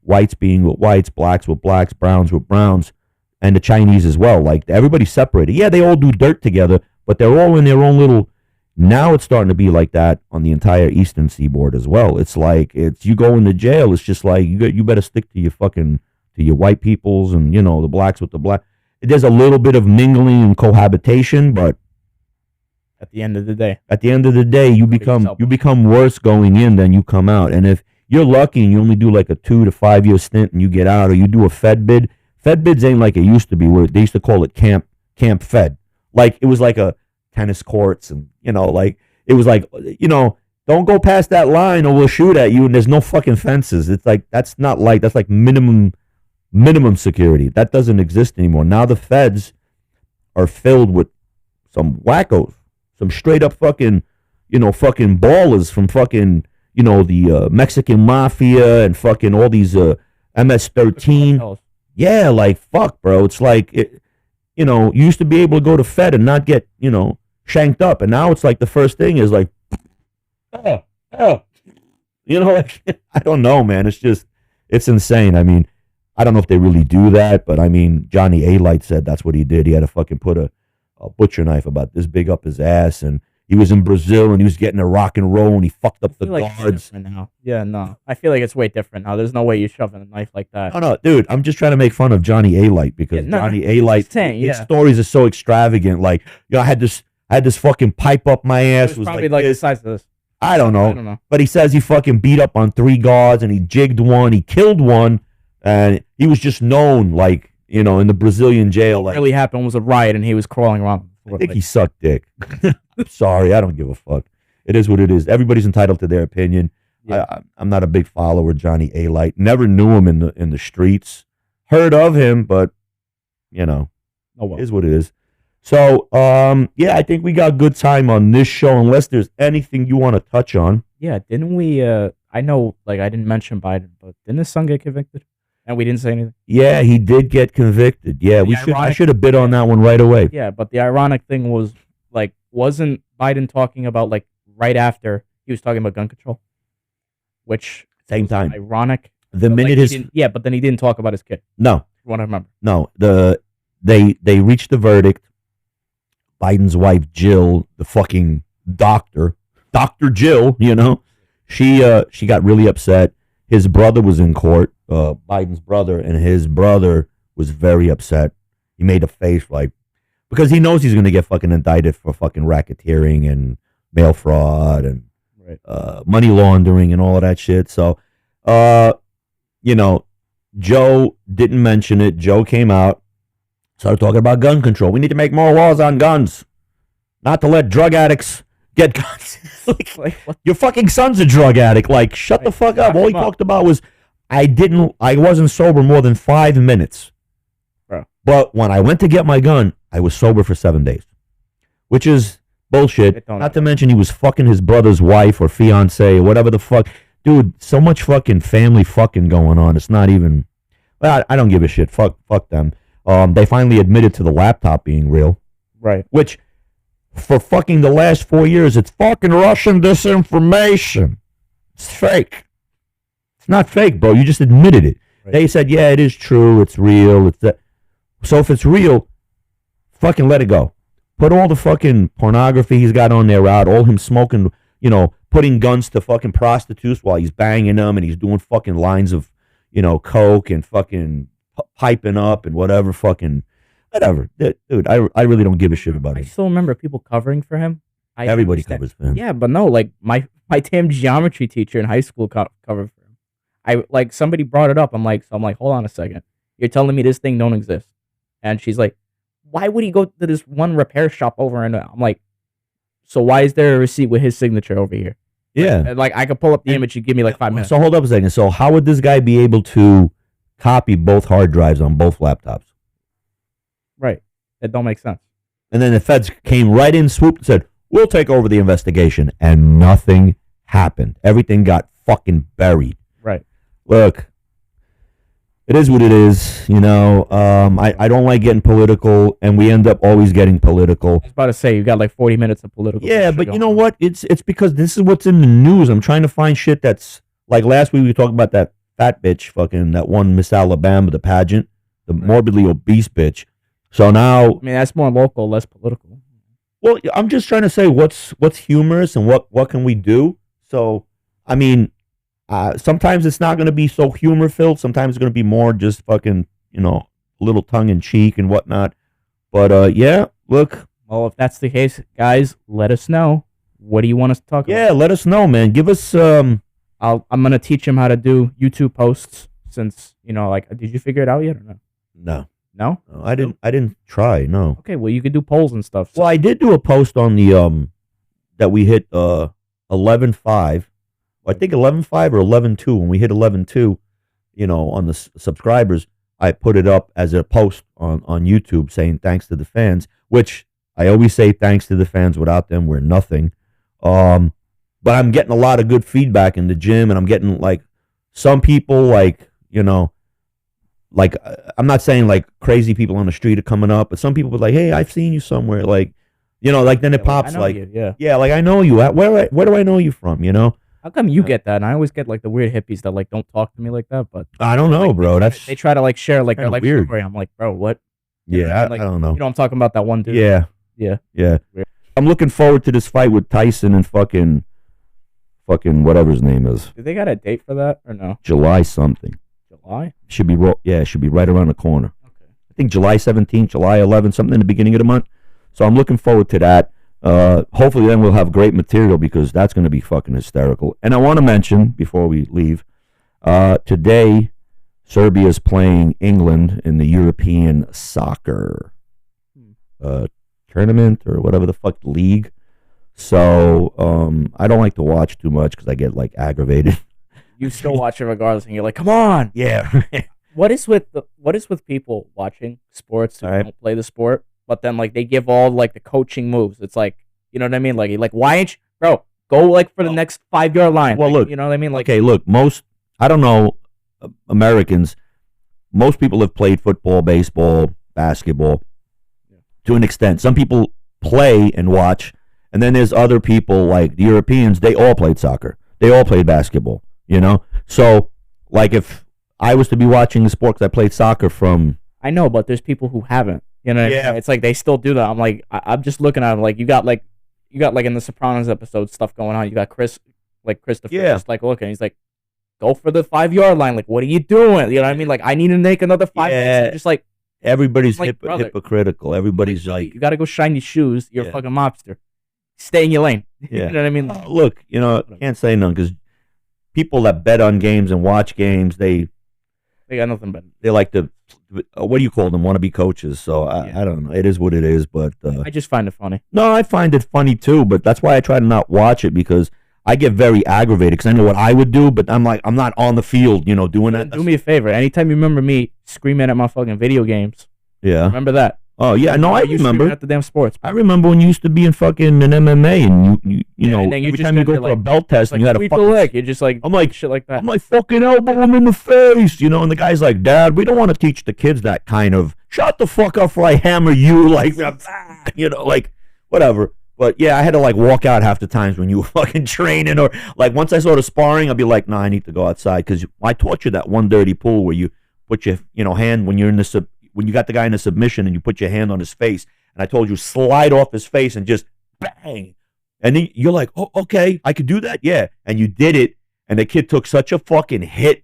whites being with whites, blacks with blacks, browns with browns, and the Chinese as well. Like everybody's separated. Yeah, they all do dirt together, but they're all in their own little. Now it's starting to be like that on the entire Eastern Seaboard as well. It's like you go into jail. It's just like you better stick to your white peoples and the blacks with the black. There's a little bit of mingling and cohabitation, but at the end of the day, you become worse going in than you come out. And if you're lucky and you only do like a 2 to 5 year stint and you get out, or you do a Fed bid. Fed bids ain't like it used to be, where they used to call it camp Fed. Like it was like a tennis courts, and like it was like don't go past that line or we'll shoot at you, and there's no fucking fences. It's like that's like minimum security. That doesn't exist anymore. Now the feds are filled with some wackos, some straight up fucking fucking ballers from fucking the Mexican mafia and fucking all these MS-13. Yeah, like fuck, bro. It's like you used to be able to go to Fed and not get shanked up, and now it's like the first thing is like, like I don't know, man. It's insane. I mean, I don't know if they really do that, but I mean, Johnny A. said that's what he did. He had to fucking put a butcher knife about this big up his ass, and he was in Brazil and he was getting a rock and roll and he fucked up the guards. Now. Yeah, no. I feel like it's way different now. There's no way you're shoving a knife like that. No, dude. I'm just trying to make fun of Johnny A. because Johnny A. His stories are so extravagant. Like, I had this fucking pipe up my ass. It was probably like the size of this. I don't know. But he says he fucking beat up on 3 guards and he jigged one. He killed one. And he was just known, like, in the Brazilian jail. What really happened was a riot and he was crawling around. I think he sucked dick. I'm sorry. I don't give a fuck. It is what it is. Everybody's entitled to their opinion. Yeah. I'm not a big follower of Johnny A. Never knew him in the streets. Heard of him, but, it is what it is. So, I think we got good time on this show, unless there's anything you want to touch on. Yeah, didn't we, I know, like, I didn't mention Biden, but didn't his son get convicted? And we didn't say anything? Yeah, he did get convicted. Yeah, I should have bid on that one right away. Yeah, but the ironic thing was, like, wasn't Biden talking about, like, right after he was talking about gun control? Which same time. Ironic. The minute but then he didn't talk about his kid. No. From what I remember. No. They reached the verdict. Biden's wife Jill, the fucking Dr. Jill, she got really upset. His brother was in court, Biden's brother, and his brother was very upset. He made a face like, because he knows he's going to get fucking indicted for fucking racketeering and mail fraud and money laundering and all of that shit. So, Joe didn't mention it. Joe came out, started talking about gun control. We need to make more laws on guns, not to let drug addicts get guns. like, your fucking son's a drug addict. Like, shut the fuck up. All he talked about was, I wasn't sober more than 5 minutes. Bro. But when I went to get my gun, I was sober for 7 days, which is bullshit. Not to mention he was fucking his brother's wife or fiance or whatever the fuck. Dude, so much fucking family fucking going on. It's not even, I don't give a shit. Fuck them. They finally admitted to the laptop being real. Right. Which, for fucking the last 4 years, it's fucking Russian disinformation. It's fake. It's not fake, bro. You just admitted it. Right. They said, yeah, it is true. It's real. So if it's real, fucking let it go. Put all the fucking pornography he's got on there out, all him smoking, putting guns to fucking prostitutes while he's banging them, and he's doing fucking lines of, coke and fucking piping up and whatever, fucking whatever. Dude, I really don't give a shit about it. I still remember people covering for him. Everybody covers for him. Yeah, but no, like my damn geometry teacher in high school covered for him. Somebody brought it up. I'm like, hold on a second. You're telling me this thing don't exist? And she's like, why would he go to this one repair shop over? And I'm like, so why is there a receipt with his signature over here? Yeah. Like I could pull up the image. You give me like 5 minutes. So hold up a second. So how would this guy be able to copy both hard drives on both laptops? Right. That don't make sense. And then the feds came right in, swooped, and said, we'll take over the investigation. And nothing happened. Everything got fucking buried. Right. Look, it is what it is. You know, I don't like getting political, and we end up always getting political. I was about to say, you got like 40 minutes of political. Yeah, but you know what? It's because this is what's in the news. I'm trying to find shit that's, like last week we talked about that fat bitch fucking, that one Miss Alabama, the pageant, the morbidly obese bitch. So now, I mean, that's more local, less political. well, I'm just trying to say what's humorous and what can we do. So, I mean, sometimes it's not going to be so humor filled. Sometimes it's going to be more just fucking, you know, a little tongue in cheek and whatnot. But yeah, look. Well, if that's the case, guys, let us know. What do you want us to talk about? Yeah, let us know, man. Give us I'm gonna teach him how to do YouTube posts. Since like, did you figure it out yet or no? No. No, I didn't try. No. Okay, well, you could do polls and stuff. So. Well, I did do a post on the that we hit 11.5. I think 11.5 or 11.2. When we hit 11.2, on the subscribers, I put it up as a post on YouTube saying thanks to the fans, which I always say thanks to the fans. Without them, we're nothing. But I'm getting a lot of good feedback in the gym, and I'm getting like some people like I'm not saying like crazy people on the street are coming up, but some people were like, "Hey, I've seen you somewhere." Like, like then it pops like, yeah, like I know you. Where do I know you from? How come you get that? And I always get like the weird hippies that like don't talk to me like that. But I don't know, bro. They try to like share like their life weird. story. I'm like, bro, what? Yeah, like, I don't know. I'm talking about that one dude. Yeah. Weird. I'm looking forward to this fight with Tyson and fucking whatever his name is. Do they got a date for that or no? July something. July? Should be it should be right around the corner. Okay. I think July 17th, July 11th, something in the beginning of the month. So I'm looking forward to that. Hopefully then we'll have great material because that's going to be fucking hysterical. And I want to mention before we leave, today Serbia's playing England in the European soccer tournament or whatever the fuck league. So I don't like to watch too much because I get like aggravated. You still watch it regardless, and you're like, "Come on!" Yeah. What is with people watching sports who don't play the sport, but then like they give all like the coaching moves? It's like, you know what I mean? Like why ain't you, bro? Go like for the next 5-yard line. Well, like, look, you know what I mean? Like, okay, look, I don't know, Americans. Most people have played football, baseball, basketball to an extent. Some people play and watch, and then there's other people like the Europeans. They all played soccer. They all played basketball. So like if I was to be watching the sport because I played soccer from. I know, but there's people who haven't. You know, yeah. It's like they still do that. I'm like, I'm just looking at them like you got like in the Sopranos episode stuff going on. You got Christopher, just like looking. He's like, go for the 5-yard line. Like, what are you doing? You know what I mean? Like, I need to make another 5. Yeah. Just like everybody's hypocritical. Everybody's like, you got to go shine your shoes. You're a fucking mobster. Stay in your lane. Yeah. You know what I mean? Look, can't say none because people that bet on games and watch games, they got nothing better. They like to, what do you call them? Wannabe coaches. So I don't know. It is what it is. But I just find it funny. No, I find it funny too. But that's why I try to not watch it because I get very aggravated because I know what I would do. But I'm like, I'm not on the field, doing that. Do me a favor. Anytime you remember me screaming at my fucking video games. Yeah. Remember that. Oh yeah, no, I remember. At the damn sports. I remember when you used to be in fucking an MMA, and you know, every time you go for a belt test, and you had a fucking leg. You're just like, I'm like shit like that. I'm like, fucking elbow him in the face, and the guy's like, Dad, we don't want to teach the kids that kind of. Shut the fuck up, or I hammer you, like, like whatever. But yeah, I had to like walk out half the times when you were fucking training, or like once I saw the sparring, I'd be like, nah, I need to go outside because I taught you that one dirty pull where you put your hand when you're in the when you got the guy in a submission and you put your hand on his face, and I told you slide off his face and just bang, and then you're like, oh, okay, I could do that, yeah, and you did it, and the kid took such a fucking hit,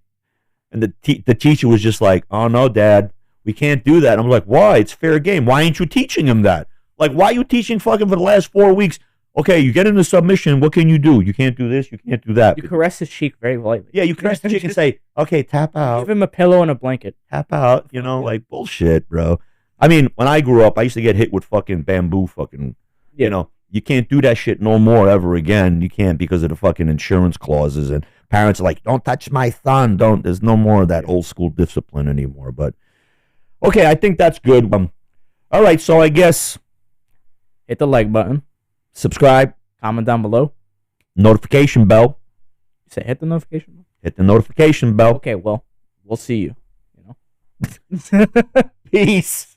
and the teacher was just like, oh no, Dad, we can't do that. I'm like, why? It's fair game. Why ain't you teaching him that? Like, why are you teaching fucking for the last 4 weeks? Okay, you get in a submission. What can you do? You can't do this. You can't do that. You caress his cheek very lightly. Yeah, you caress the cheek and say, okay, tap out. Give him a pillow and a blanket. Tap out. Like bullshit, bro. I mean, when I grew up, I used to get hit with fucking bamboo fucking, You can't do that shit no more ever again. You can't because of the fucking insurance clauses. And parents are like, don't touch my son. Don't. There's no more of that old school discipline anymore. But, okay, I think that's good. All right, so I guess Hit the like button. subscribe, Comment down below. notification bell. You say hit the notification bell. Hit the notification bell. Okay, well, we'll see you. You know. Peace.